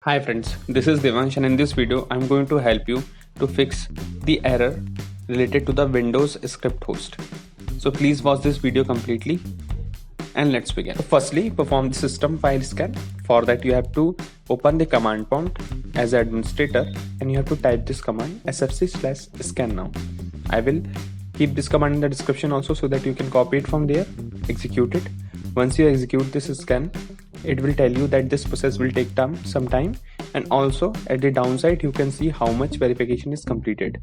Hi friends, this is Devansh and in this video I'm going to help you to fix the error related to the Windows script host. So please watch this video completely and let's begin. Firstly, perform the system file scan. For that you have to open the command prompt as administrator and you have to type this command sfc/scan now. I will keep this command in the description also so that you can copy it from there, execute it. Once you execute this scan, it will tell you that this process will take some time, and also at the downside you can see how much verification is completed.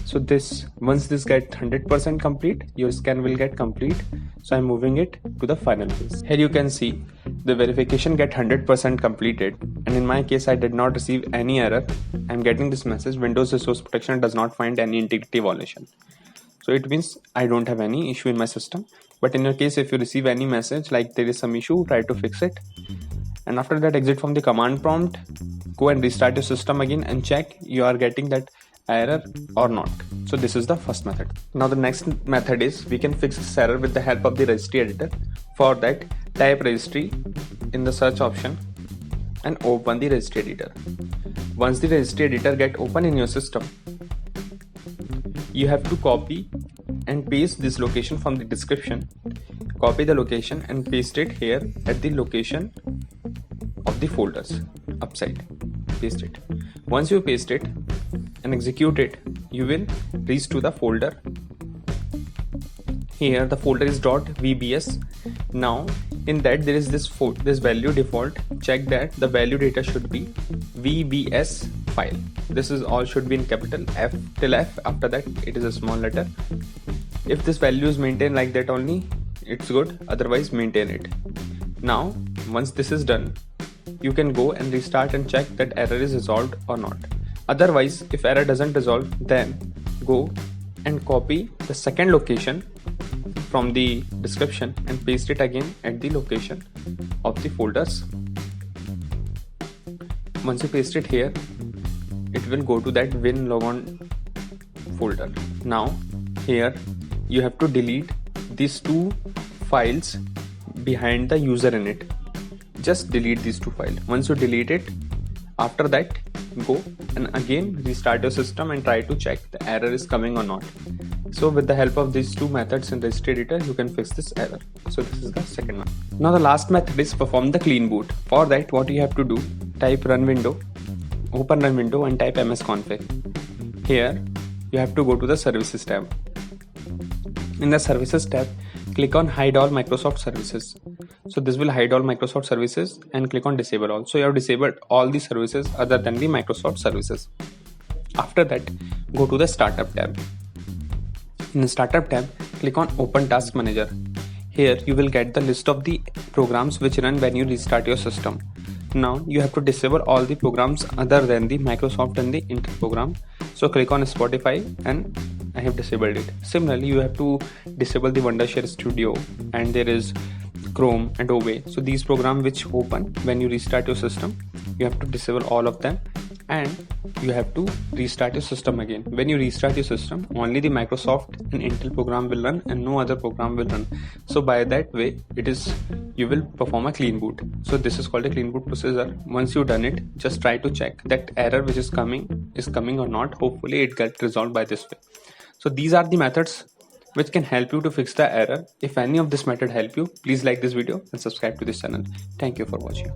So once this get 100% complete, your scan will get complete. So I'm moving it to the final phase. Here you can see the verification get 100% completed, and in my case I did not receive any error. I'm getting this message: Windows Resource Protection does not find any integrity violation. So it means I don't have any issue in my system. But in your case, if you receive any message like there is some issue, try to fix it. And after that, exit from the command prompt, go and restart your system again and check you are getting that error or not. So this is the first method. Now the next method is we can fix this error with the help of the registry editor. For that, type registry in the search option and open the registry editor. Once the registry editor get open in your system, you have to copy and paste this location from the description. Copy the location and paste it here at the location of the folders upside. Paste it. Once you paste it and execute it, you will reach to the folder. Here the folder is .vbs. Now in that there is this value default. Check that the value data should be vbs file. This is all should be in capital F till F. After that it is a small letter. If this value is maintained like that only, it's good. Otherwise maintain it. Now once this is done, you can go and restart and check that error is resolved or not. Otherwise, if error doesn't resolve, then go and copy the second location from the description and paste it again at the location of the folders. Once you paste it here, it will go to that WinLogon folder. Now here you have to delete these two files behind the user in it. Just delete these two files. Once you delete it, after that go and again restart your system and try to check the error is coming or not. So with the help of these two methods in registry editor, you can fix this error. So this is the second one. Now the last method is perform the clean boot. For that, what you have to do, type run window, open run window and type msconfig. Here you have to go to the services tab. In the services tab, click on hide all Microsoft services. So this will hide all Microsoft services and click on disable all. So you have disabled all the services other than the Microsoft services. After that, go to the startup tab. In the startup tab, click on open task manager. Here you will get the list of the programs which run when you restart your system. Now you have to disable all the programs other than the Microsoft and the Intel program. So click on Spotify and I have disabled it. Similarly, you have to disable the Wondershare Studio and there is Chrome and OBE. So these programs which open when you restart your system, you have to disable all of them and you have to restart your system again. When you restart your system, only the Microsoft and Intel program will run and no other program will run. So by that way, you will perform a clean boot. So this is called a clean boot procedure. Once you've done it, just try to check that error which is coming or not. Hopefully it gets resolved by this way. So these are the methods which can help you to fix the error. If any of this method help you, please like this video and subscribe to this channel. Thank you for watching.